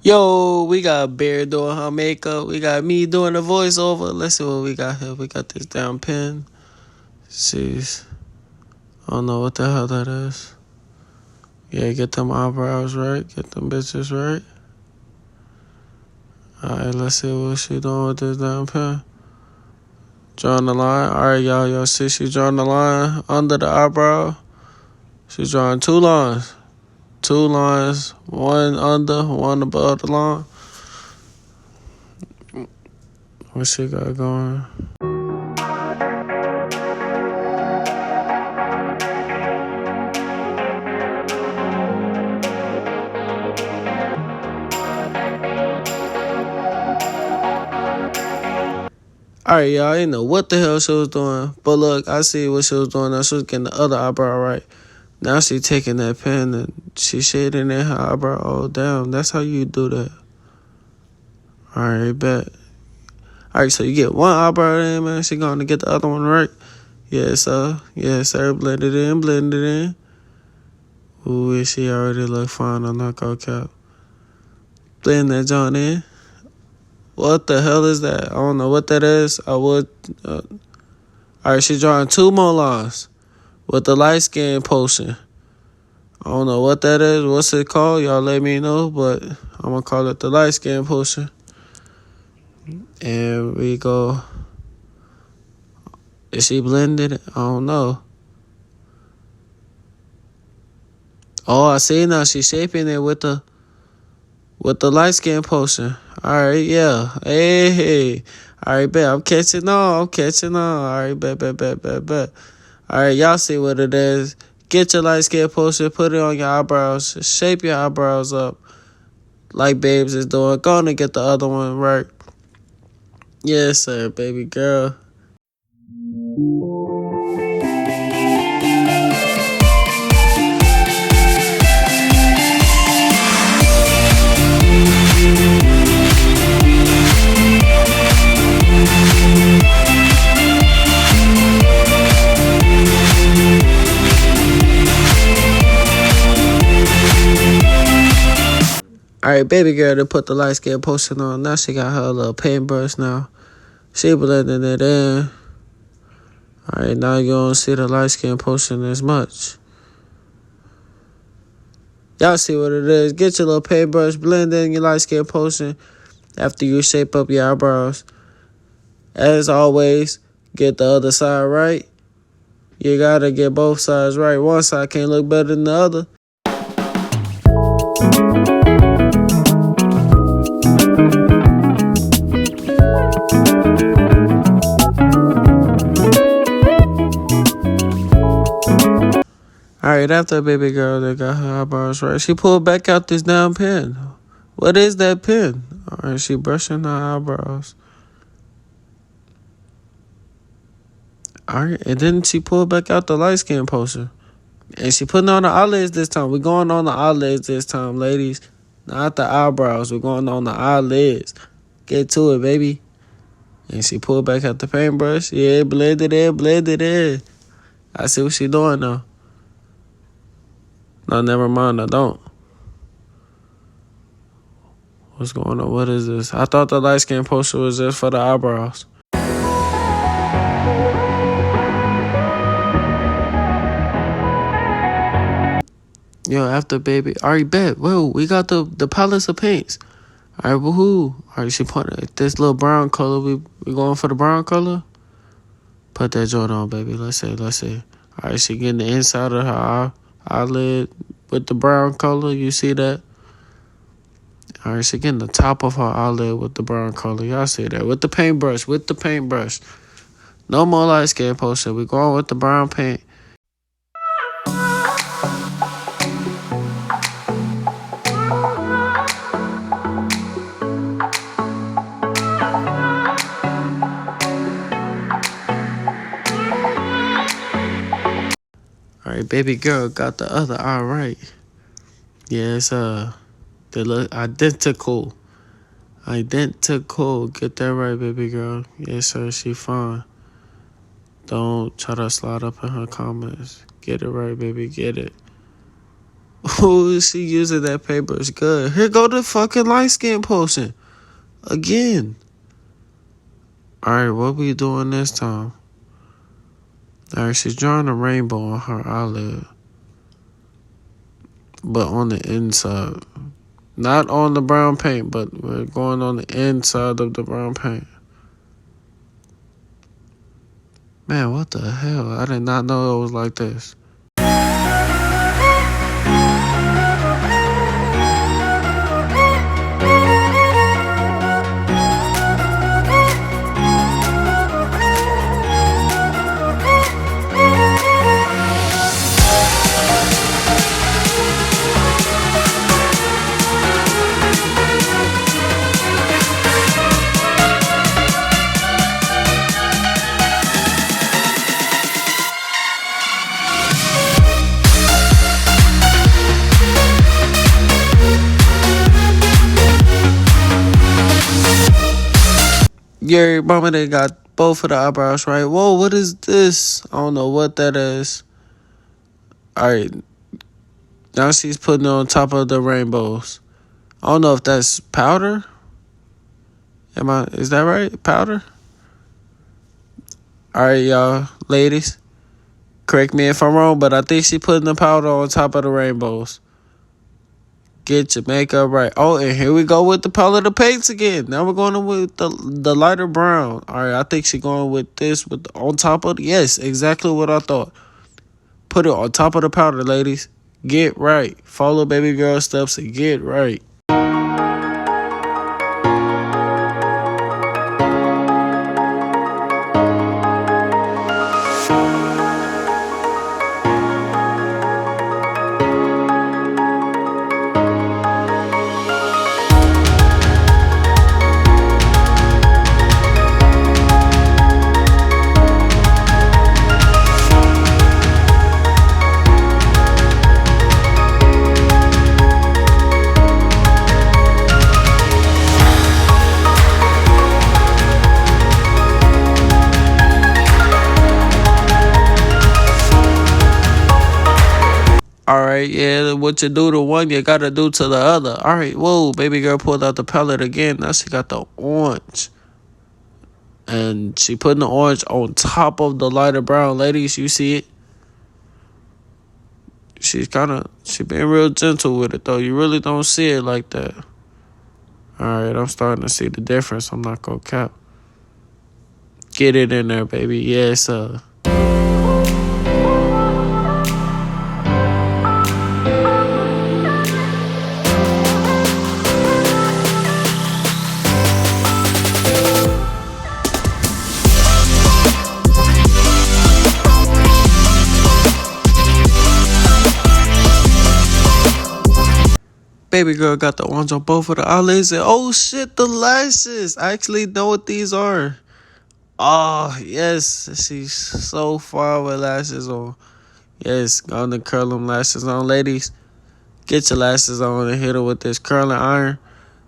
Yo, we got Bear doing her makeup. We got me doing the voiceover. Let's see what we got here. We got this down pen. Jeez. I don't know what the hell that is. Yeah, get them eyebrows right. Get them bitches right. Alright, let's see what she doing with this down pen. Drawing the line. Alright, y'all see she drawing the line under the eyebrow. She's drawing two lines. Two lines, one under, one above the line. What she got going? Alright, y'all, I didn't know what the hell she was doing. But look, I see what she was doing now. She was getting the other eyebrow right. Now she taking that pen and she shading in her eyebrow. Oh, damn. That's how you do that. Alright, bet. Alright, so you get one eyebrow in, man. She going to get the other one right. Yes, sir. Yes, sir. Blend it in. Blend it in. Ooh, she already look fine on knockout cap. Blend that joint in. What the hell is that? I don't know what that is. I would. Alright, she drawing two more lines with the light skin potion. I don't know what that is. What's it called? Y'all let me know, but I'm going to call it the light skin potion. And we go. Is she blended? I don't know. Oh, I see now. She's shaping it with the light skin potion. Alright, yeah. Hey. Alright, bet. I'm catching on. Alright, bet. Alright, y'all see what it is. Get your light skin potion, put it on your eyebrows, shape your eyebrows up like Babes is doing. Gonna get the other one right. Yes, sir, baby girl. Alright, baby girl, to put the light skin potion on. Now she got her little paintbrush now. She blending it in. Alright, now you don't see the light skin potion as much. Y'all see what it is. Get your little paintbrush, blend in your light skin potion after you shape up your eyebrows. As always, get the other side right. You gotta get both sides right. One side can't look better than the other. Alright, after baby girl that got her eyebrows right, she pulled back out this damn pen. What is that pen? Alright, she brushing her eyebrows. Alright, and then she pulled back out the light skin potion. And she putting on the eyelids this time. We're going on the eyelids this time, ladies. Not the eyebrows. We're going on the eyelids. Get to it, baby. And she pulled back out the paintbrush. Yeah, blend it in. I see what she doing now. No, never mind, I don't. What's going on? What is this? I thought the light skin potion was just for the eyebrows. Yo, after baby. Alright, bet. Whoa, we got the palettes of paints. Alright, woohoo. Alright, she put this little brown color. We going for the brown color? Put that joint on, baby. Let's see. Alright, she getting the inside of her eyelid with the brown color. You see that? Alright, she getting the top of her eyelid with the brown color. Y'all see that? With the paintbrush. No more light skin potion. We going with the brown paint. Alright, baby girl got the other eye right. Yes, they look identical. Get that right, baby girl. Yes, sir, she fine. Don't try to slide up in her comments. Get it right, baby, get it. Ooh, she using that paper. It's good. Here go the fucking light skin potion. Again. Alright, what we doing this time? Alright, she's drawing a rainbow on her eyelid. But on the inside. Not on the brown paint, but we're going on the inside of the brown paint. Man, what the hell? I did not know it was like this. Yeah, mama, they got both of the eyebrows right. Whoa, what is this? I don't know what that is. Alright, now she's putting it on top of the rainbows. I don't know if that's powder. Is that right? Powder? Alright, y'all, ladies. Correct me if I'm wrong, but I think she putting the powder on top of the rainbows. Get your makeup right. Oh, and here we go with the palette of paints again. Now we're going with the lighter brown. All right, I think she's going with this on top of yes, exactly what I thought. Put it on top of the powder, ladies. Get right. Follow baby girl steps and get right. Alright, yeah, what you do to one, you gotta do to the other. Alright, whoa, baby girl pulled out the palette again. Now she got the orange. And she putting the orange on top of the lighter brown. Ladies, you see it? She being real gentle with it, though. You really don't see it like that. Alright, I'm starting to see the difference. I'm not gonna cap. Get it in there, baby. Yes, baby girl got the orange on both of the eyelids. And oh shit, the lashes. I actually know what these are. Oh, yes. She's so far with lashes on. Yes, gonna curl them lashes on. Ladies, get your lashes on and hit her with this curling iron.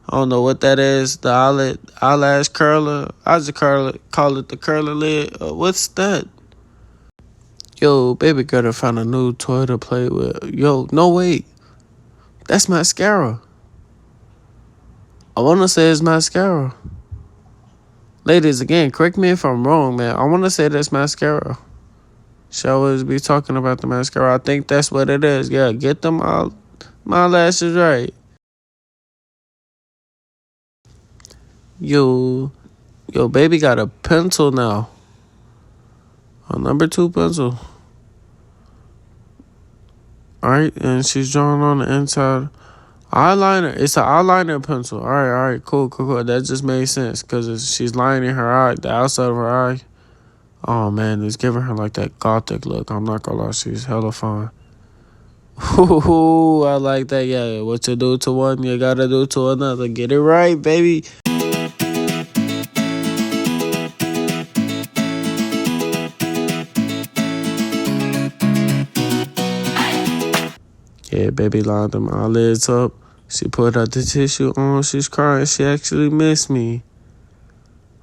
I don't know what that is. The eyelash curler. I just call it the curling lid. What's that? Yo, baby girl done found a new toy to play with. Yo, no wait. That's mascara. I want to say it's mascara. Ladies, again, correct me if I'm wrong, man. I want to say that's mascara. She always be talking about the mascara. I think that's what it is. Yeah, get them all my lashes right. Yo, baby got a pencil now. A number 2 pencil. Alright, and she's drawing on the inside. Eyeliner. It's an eyeliner pencil. Alright, cool. That just made sense because she's lining her eye, the outside of her eye. Oh man, it's giving her like that gothic look. I'm not gonna lie, she's hella fine. Ooh, I like that. Yeah, what you do to one, you gotta do to another. Get it right, baby. Yeah, baby lined them eyelids up. She put out the tissue on. She's crying. She actually missed me.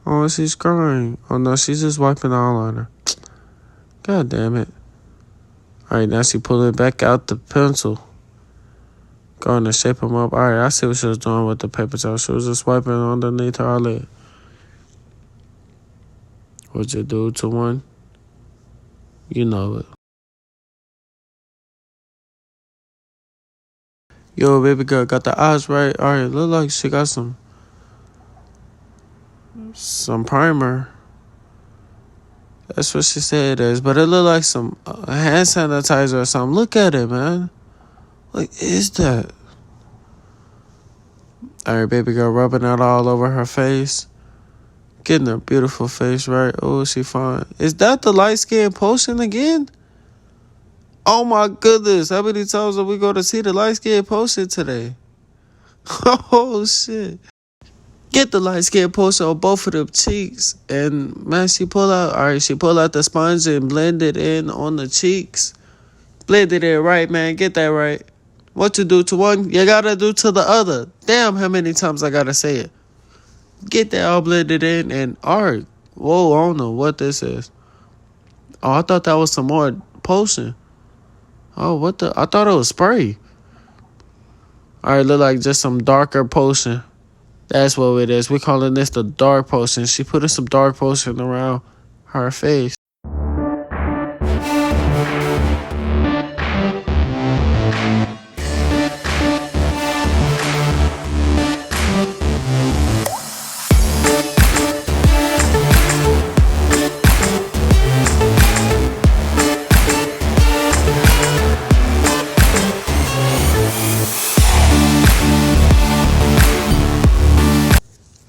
Oh, she's crying. Oh, no, she's just wiping the eyeliner. God damn it. All right, now she pulling back out the pencil. Going to shape them up. Alright, I see what she was doing with the paper towel. She was just wiping underneath her eyelid. What you do to one? You know it. Yo, baby girl, got the eyes right. Alright, look like she got some primer. That's what she said it is. But it look like some hand sanitizer or something. Look at it, man. What is that? Alright, baby girl, rubbing it all over her face. Getting her beautiful face right. Oh, she fine. Is that the light skin potion again? Oh my goodness. How many times are we going to see the light skin potion today? Oh shit. Get the light skin potion on both of them cheeks. And man, she pull out the sponge and blend it in on the cheeks. Blend it in right, man. Get that right. What you do to one, you gotta do to the other. Damn, how many times I gotta say it. Get that all blended in and alright. Whoa, I don't know what this is. Oh, I thought that was some more potion. Oh, what the? I thought it was spray. Alright, look like just some darker potion. That's what it is. We calling this the dark potion. She put some dark potion around her face.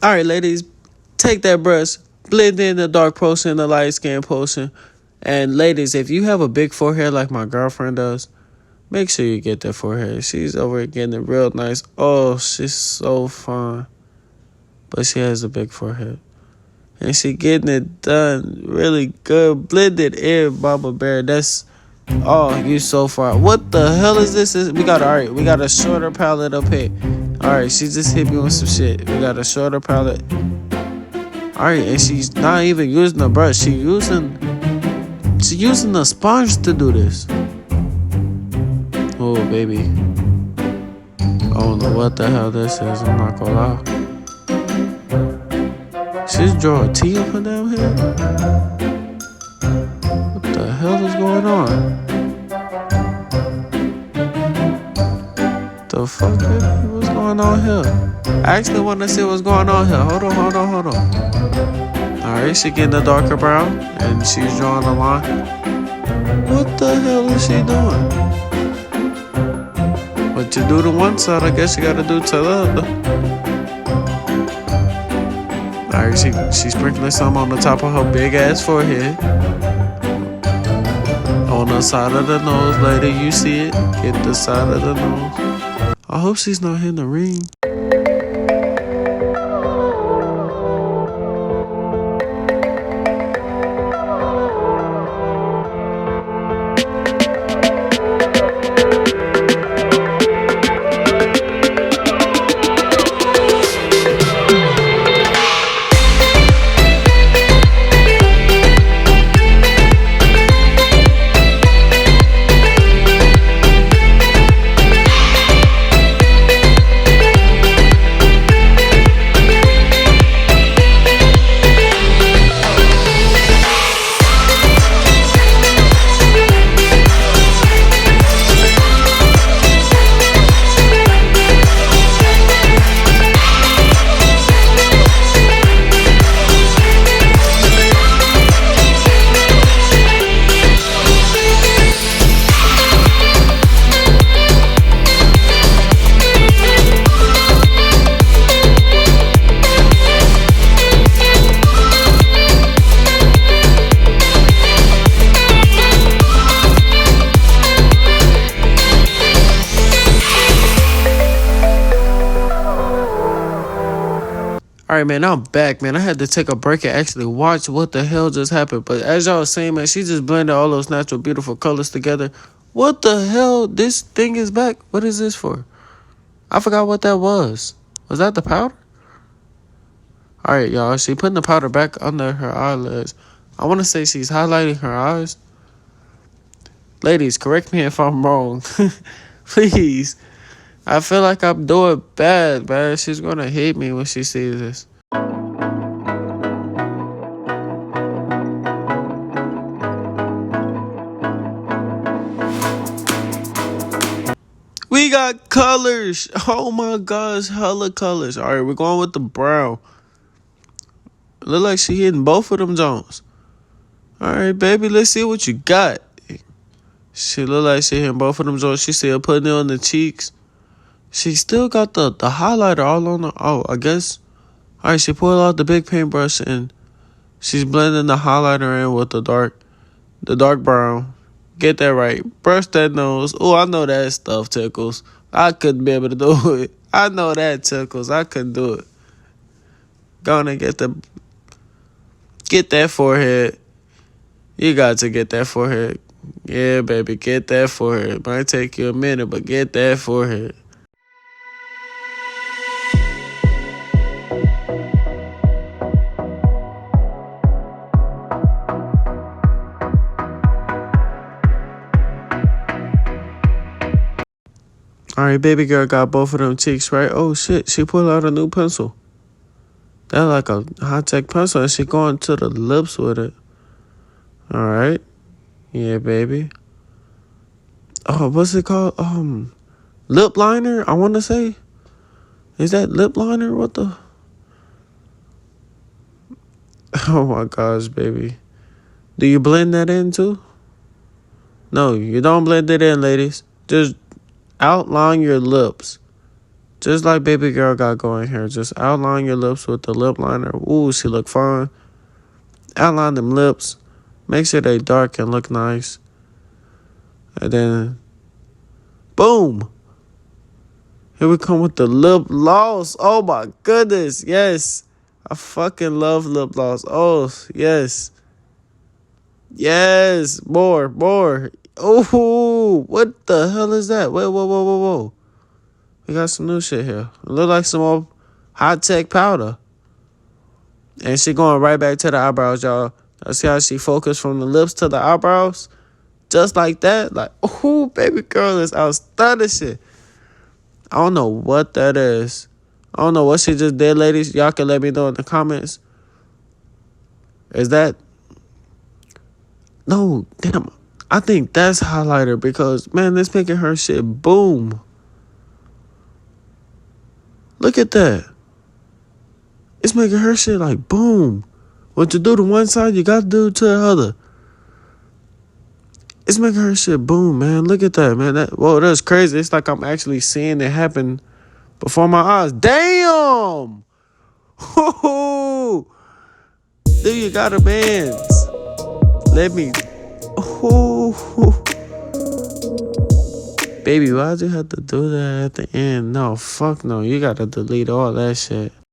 Alright, ladies, take that brush, blend in the dark potion, the light skin potion. And ladies, if you have a big forehead like my girlfriend does, make sure you get that forehead. She's over here getting it real nice. Oh, she's so fine. But she has a big forehead. And she getting it done really good. Blended in, Mama Bear. That's, oh, you so far. What the hell is this? We got a shorter palette up here. Alright, she just hit me with some shit. We got a shorter palette. Alright, and she's not even using a brush. She's using a sponge to do this. Oh, baby. I don't know what the hell this is. I'm not gonna lie. She's drawing a T up her damn head. What the hell is going on? The fuck is what's going on here? I actually want to see what's going on here. Hold on. Alright, she getting a darker brown and she's drawing a line. What the hell is she doing? What you do to one side, I guess you gotta do to the other. Alright, she's sprinkling some on the top of her big ass forehead. On the side of the nose, lady, you see it. Get the side of the nose. I hope she's not hitting the ring. Alright, man, I'm back, man. I had to take a break and actually watch what the hell just happened. But as y'all was saying, man, she just blended all those natural, beautiful colors together. What the hell? This thing is back. What is this for? I forgot what that was. Was that the powder? Alright, y'all. She putting the powder back under her eyelids. I want to say she's highlighting her eyes. Ladies, correct me if I'm wrong. Please. I feel like I'm doing bad, man. She's gonna hate me when she sees this. We got colors. Oh my gosh, hella colors. All right, we're going with the brown. Look like she hitting both of them Jones. All right, baby, let's see what you got. She look like she hitting both of them Jones. She still putting it on the cheeks. She still got the highlighter all on the. Oh, I guess. All right, she pulled out the big paintbrush and she's blending the highlighter in with the dark brown. Get that right. Brush that nose. Oh, I know that stuff tickles. I couldn't be able to do it. I know that tickles. I couldn't do it. Gonna get that forehead. You got to get that forehead. Yeah, baby, get that forehead. Might take you a minute, but get that forehead. All right, baby girl got both of them cheeks, right? Oh, shit. She pulled out a new pencil. That's like a high-tech pencil, and she going to the lips with it. All right. Yeah, baby. Oh, what's it called? Lip liner, I want to say. Is that lip liner? What the? Oh, my gosh, baby. Do you blend that in, too? No, you don't blend it in, ladies. Just outline your lips. Just like baby girl got going here. Just outline your lips with the lip liner. Ooh, she look fine. Outline them lips. Make sure they dark and look nice. And then, boom. Here we come with the lip gloss. Oh my goodness. Yes. I fucking love lip gloss. Oh, yes. Yes. More. Oh, what the hell is that? Whoa. We got some new shit here. It look like some old high-tech powder. And she going right back to the eyebrows, y'all. I see how she focused from the lips to the eyebrows. Just like that. Like, oh, baby girl is outstanding. I don't know what that is. I don't know what she just did, ladies. Y'all can let me know in the comments. Is that... No, damn. I think that's highlighter because, man, it's making her shit boom. Look at that. It's making her shit like boom. What you do to one side, you got to do to the other. It's making her shit boom, man. Look at that, man. That's crazy. It's like I'm actually seeing it happen before my eyes. Damn! Do you got a man's? Let me... Baby, why'd you have to do that at the end? No, fuck no. You gotta delete all that shit.